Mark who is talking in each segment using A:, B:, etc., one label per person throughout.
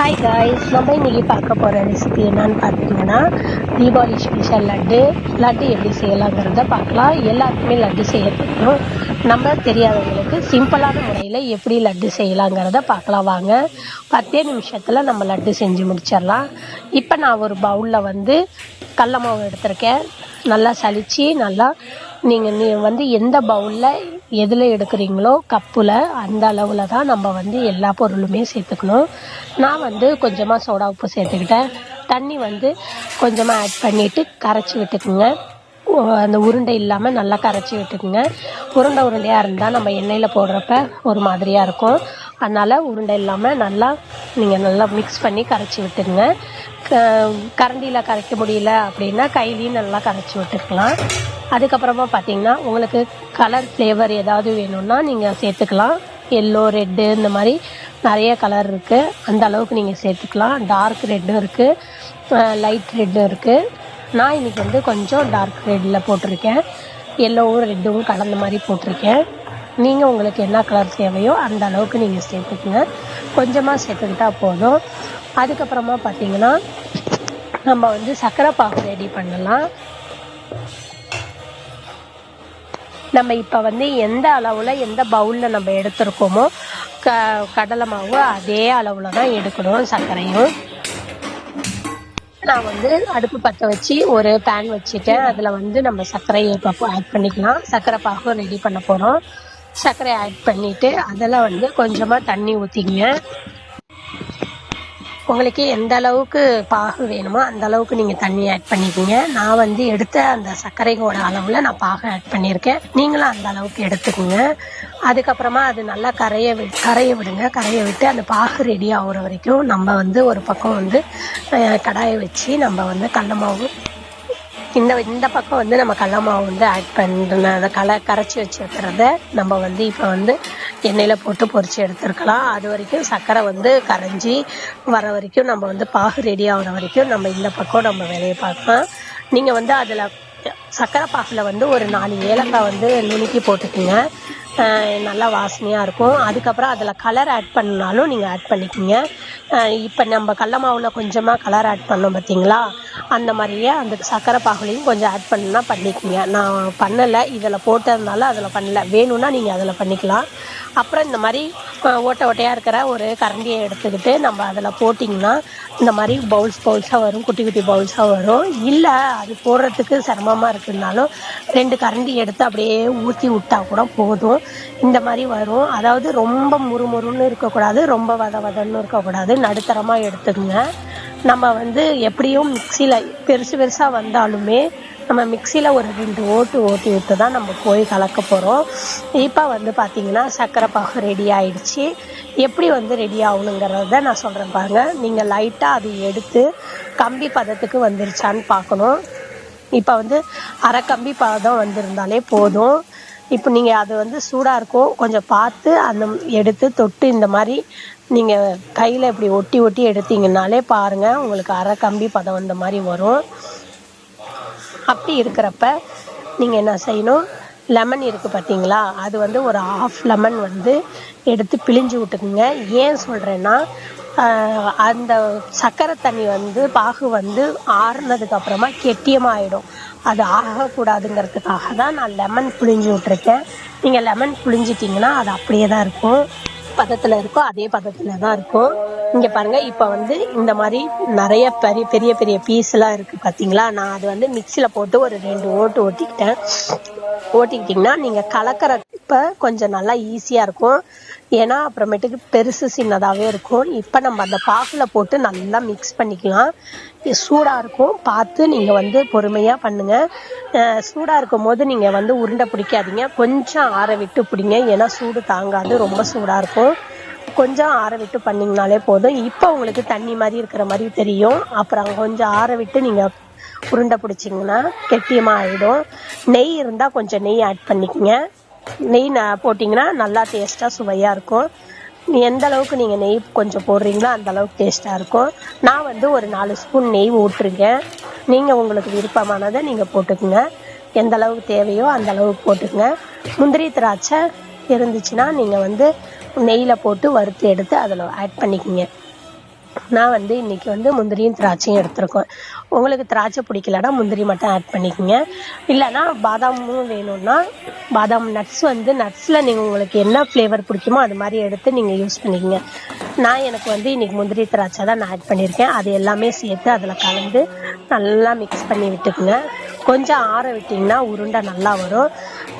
A: Hi guys, நம்ம இன்னைக்கு பார்க்க போகிற ரெசிபி என்னன்னு பார்த்தீங்கன்னா தீபாவளி ஸ்பெஷல் லட்டு எப்படி செய்யலாங்கிறத பார்க்கலாம். எல்லாருக்குமே லட்டு செய்ய தெரியும். நம்ம தெரியாதவங்களுக்கு சிம்பிளான முறையில் எப்படி லட்டு செய்யலாங்கிறத பார்க்கலாம். வாங்க, 10 நிமிஷத்தில் நம்ம லட்டு செஞ்சு முடிச்சிடலாம். இப்போ நான் ஒரு பவுலில் கடல மாவு எடுத்திருக்கேன். நல்லா சலிச்சு நல்லா நீங்கள் எந்த பவுலில் எதில் எடுக்கிறீங்களோ கப்பில் அந்த அளவில் தான் நம்ம எல்லா பொருளுமே சேர்த்துக்கணும். நான் கொஞ்சமாக சோடா உப்பு சேர்த்துக்கிட்டேன். தண்ணி கொஞ்சமாக ஆட் பண்ணிவிட்டு கரைச்சி விட்டுக்குங்க. அந்த உருண்டை இல்லாமல் நல்லா கரைச்சி விட்டுக்குங்க. உருண்டையாக இருந்தால் நம்ம எண்ணெயில் போடுறப்ப ஒரு மாதிரியாக இருக்கும். அதனால் உருண்டை இல்லாமல் நீங்கள் நல்லா மிக்ஸ் பண்ணி கரைச்சி விட்டுருங்க. கரண்டியில் கரைக்க முடியல அப்படின்னா கையிலையும் நல்லா கரைச்சி விட்டுக்கலாம். அதுக்கப்புறமா பார்த்தீங்கன்னா உங்களுக்கு கலர் ஃப்ளேவர் ஏதாவது வேணும்னா நீங்கள் சேர்த்துக்கலாம். எல்லோ, ரெட்டு, இந்த மாதிரி நிறைய கலர் இருக்குது. அந்த அளவுக்கு நீங்கள் சேர்த்துக்கலாம். டார்க் ரெட்டும் இருக்குது, லைட் ரெட்டும் இருக்குது. நான் இன்றைக்கி கொஞ்சம் டார்க் ரெட்டில் போட்டிருக்கேன். எல்லோவும் ரெட்டும் கலந்த மாதிரி போட்டிருக்கேன். நீங்கள் உங்களுக்கு என்ன கலர் தேவையோ அந்த அளவுக்கு நீங்கள் சேர்த்துக்குங்க. கொஞ்சமாக சேர்த்துக்கிட்டா போதும். அதுக்கப்புறமா பார்த்தீங்கன்னா நம்ம சர்க்கரை பாகு ரெடி பண்ணலாம். நம்ம இப்போ எந்த அளவில் எந்த பவுலில் நம்ம எடுத்துருக்கோமோ கடலை மாவு அதே அளவில் தான் எடுக்கணும். சர்க்கரையும் நான் அடுப்பு பற்ற வச்சு ஒரு பேன் வச்சுட்டேன். அதில் நம்ம சர்க்கரையை இப்போ ஆட் பண்ணிக்கலாம். சர்க்கரை பாகு ரெடி பண்ண போகிறோம். சர்க்கரை ஆட் பண்ணிவிட்டு அதில் கொஞ்சமாக தண்ணி ஊற்றிங்க. உங்களுக்கு எந்த அளவுக்கு பாகு வேணுமோ அந்த அளவுக்கு நீங்கள் தண்ணி ஆட் பண்ணிக்கோங்க. நான் எடுத்த அந்த சர்க்கரையோட அளவில் நான் பாகு ஆட் பண்ணியிருக்கேன். நீங்களும் அந்த அளவுக்கு எடுத்துக்கோங்க. அதுக்கப்புறமா அது நல்லா கரைய விடுங்க. கரைய விட்டு அந்த பாகு ரெடி ஆகுற வரைக்கும் நம்ம ஒரு பக்கம் கடாயை வச்சு நம்ம கடல மாவு இந்த பக்கம் நம்ம கடல மாவு ஆட் பண்ணுற அதை கரைச்சி வச்சுருக்கிறத நம்ம இப்போ எண்ணெயில் போட்டு பொரிச்சு எடுத்துருக்கலாம். அது வரைக்கும் சர்க்கரை கரைஞ்சி வர வரைக்கும் நம்ம பாகு ரெடி ஆகிற வரைக்கும் நம்ம இந்த பக்கம் நம்ம வேலையை பார்க்கலாம். நீங்கள் அதில் சர்க்கரை பாகில் ஒரு 4 ஏலக்காய் நுணுக்கி போட்டுக்குங்க. நல்லா வாசனையாக இருக்கும். அதுக்கப்புறம் அதில் கலர் ஆட் பண்ணாலும் நீங்கள் ஆட் பண்ணிக்கோங்க. இப்போ நம்ம கடல மாவில் கொஞ்சமாக கலர் ஆட் பண்ணோம் பார்த்தீங்களா, அந்த மாதிரியே அந்த சர்க்கரை பாகுலையும் கொஞ்சம் ஆட் பண்ணால் பண்ணிக்கோங்க. நான் பண்ணலை, இதில் போட்டதுனால அதில் பண்ணலை. வேணும்னா நீங்கள் அதில் பண்ணிக்கலாம். அப்புறம் இந்த மாதிரி ஓட்டையாக இருக்கிற ஒரு கரண்டியை எடுத்துக்கிட்டு நம்ம அதில் போட்டிங்கன்னா இந்த மாதிரி பவுல்ஸாக வரும். குட்டி குட்டி பவுல்ஸாக வரும். இல்லை அது போடுறதுக்கு சிரமமாக இருக்குதுனாலும் 2 கரண்டி எடுத்து அப்படியே ஊற்றி விட்டால் கூட போதும். இந்த மாதிரி வரும். அதாவது ரொம்ப முறுமுறுன்னு இருக்கக்கூடாது, ரொம்ப வதன்னு இருக்கக்கூடாது, நடுத்தரமாக எடுத்துக்கோங்க. நம்ம எப்படியும் மிக்சியில் பெருசாக வந்தாலுமே நம்ம மிக்சியில் ஒரு 2 ஓட்டி விட்டு தான் நம்ம போய் கலக்க போகிறோம். இப்போ பார்த்தீங்கன்னா சர்க்கரை பாகு ரெடி ஆயிடுச்சு. எப்படி ரெடி ஆகணுங்கிறத நான் சொல்கிறேன் பாருங்கள். நீங்கள் லைட்டாக அது எடுத்து கம்பி பதத்துக்கு வந்துருச்சான்னு பார்க்கணும். இப்போ அரை கம்பி பதம் வந்திருந்தாலே போதும். இப்போ நீங்கள் அது சூடாக இருக்கும், கொஞ்சம் பார்த்து அந்த எடுத்து தொட்டு இந்த மாதிரி நீங்கள் கையில் இப்படி ஒட்டி எடுத்தீங்கன்னாலே பாருங்கள் உங்களுக்கு அரை கம்பி பதம் வந்த மாதிரி வரும். அப்படி இருக்கிறப்ப நீங்கள் என்ன செய்யணும், லெமன் இருக்குது பார்த்தீங்களா, அது ஒரு 1/2 லெமன் எடுத்து பிழிஞ்சு விட்டுக்குங்க. ஏன் சொல்கிறேன்னா அந்த சர்க்கரை தண்ணி பாகு ஆறுனதுக்கு அப்புறமா கெட்டியமாக ஆகிடும். அது ஆகக்கூடாதுங்கிறதுக்காக தான் நான் லெமன் பிழிஞ்சு விட்டுருக்கேன். நீங்கள் லெமன் பிழிஞ்சிட்டிங்கன்னா அது அப்படியே தான் இருக்கும், பதத்தில் இருக்கும், அதே பதத்தில் தான் இருக்கும். இங்கே பாருங்கள். இப்போ இந்த மாதிரி நிறைய பெரிய பெரிய பீஸ்லாம் இருக்குது பார்த்தீங்களா. நான் அது மிக்சியில் போட்டு ஒரு 2 ஓட்டு ஓட்டிக்கிட்டிங்கன்னா நீங்கள் கலக்கிறப்ப கொஞ்சம் நல்லா ஈஸியாக இருக்கும். ஏன்னா அப்புறமேட்டுக்கு பெருசு சின்னதாகவே இருக்கும். இப்போ நம்ம அந்த பாகில் போட்டு நல்லா மிக்ஸ் பண்ணிக்கலாம். சூடாக இருக்கும், பார்த்து நீங்கள் பொறுமையாக பண்ணுங்கள். சூடாக இருக்கும் போது நீங்கள் உருண்டை பிடிக்காதீங்க. கொஞ்சம் ஆற விட்டு பிடிங்க, ஏன்னா சூடு தாங்காது, ரொம்ப சூடாக இருக்கும். கொஞ்சம் ஆற விட்டு பண்ணிங்கனாலே போதும். இப்போ உங்களுக்கு தண்ணி மாதிரி இருக்கிற மாதிரி தெரியும். அப்புறம் கொஞ்சம் ஆற விட்டு நீங்கள் உருண்டை பிடிச்சிங்கன்னா கெட்டியமாக ஆகிடும். நெய் இருந்தால் கொஞ்சம் நெய் ஆட் பண்ணிக்கங்க. நெய் போட்டிங்கன்னா நல்லா டேஸ்ட்டாக சுவையாக இருக்கும். எந்த அளவுக்கு நீங்கள் நெய் கொஞ்சம் போடுறீங்களோ அந்த அளவுக்கு டேஸ்ட்டாக இருக்கும். நான் ஒரு 4 ஸ்பூன் நெய் ஊற்றிருக்கேன். நீங்கள் உங்களுக்கு விருப்பமானதை நீங்கள் போட்டுக்குங்க. எந்த அளவுக்கு தேவையோ அந்த அளவுக்கு போட்டுக்குங்க. முந்திரி திராட்சை இருந்துச்சுன்னா நீங்கள் நெய்யில் போட்டு வறுத்து எடுத்து அதில் ஆட் பண்ணிக்கோங்க. நான் வந்து இன்னைக்கு வந்து முந்திரியும் திராட்சையும் எடுத்திருக்கோம். உங்களுக்கு திராட்சை பிடிக்கலன்னா முந்திரி மட்டும் ஆட் பண்ணிக்கோங்க. இல்லைன்னா பாதாமும் வேணும்னா பாதாம் நட்ஸ் வந்து நட்ஸில் நீங்கள் உங்களுக்கு என்ன ஃப்ளேவர் பிடிக்குமோ அது மாதிரி எடுத்து நீங்கள் யூஸ் பண்ணிக்கோங்க. எனக்கு வந்து இன்னைக்கு முந்திரி திராட்சை தான் நான் ஆட் பண்ணியிருக்கேன். அது எல்லாமே சேர்த்து அதில் கலந்து நல்லா மிக்ஸ் பண்ணி விட்டுக்குங்க. கொஞ்சம் ஆற விட்டிங்கன்னா உருண்டை நல்லா வரும்.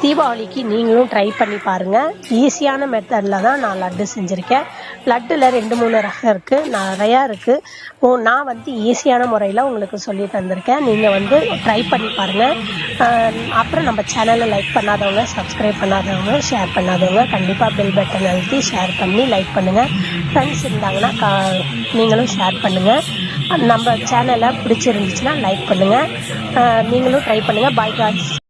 A: தீபாவளிக்கு நீங்களும் ட்ரை பண்ணி பாருங்கள். ஈஸியான மெத்தடில் தான் நான் லட்டு செஞ்சுருக்கேன். லட்டில் 2-3 ரகம் இருக்குது, நிறையா இருக்குது. நான் வந்து ஈஸியான முறையில் உங்களுக்கு சொல்லி தந்திருக்கேன். நீங்கள் வந்து ட்ரை பண்ணி பாருங்கள். அப்புறம் நம்ம சேனலை லைக் பண்ணாதவங்க, சப்ஸ்கிரைப் பண்ணாதவங்க, ஷேர் பண்ணாதவங்க கண்டிப்பாக பெல் பட்டன் அழுத்தி ஷேர் பண்ணி லைக் பண்ணுங்கள். ஃப்ரெண்ட்ஸ் இருந்தாங்கன்னா நீங்களும் ஷேர் பண்ணுங்கள். நம்ம சேனலை பிடிச்சிருந்துச்சுன்னா லைக் பண்ணுங்கள். நீங்களும் ட்ரை பண்ணுங்கள். Bye guys.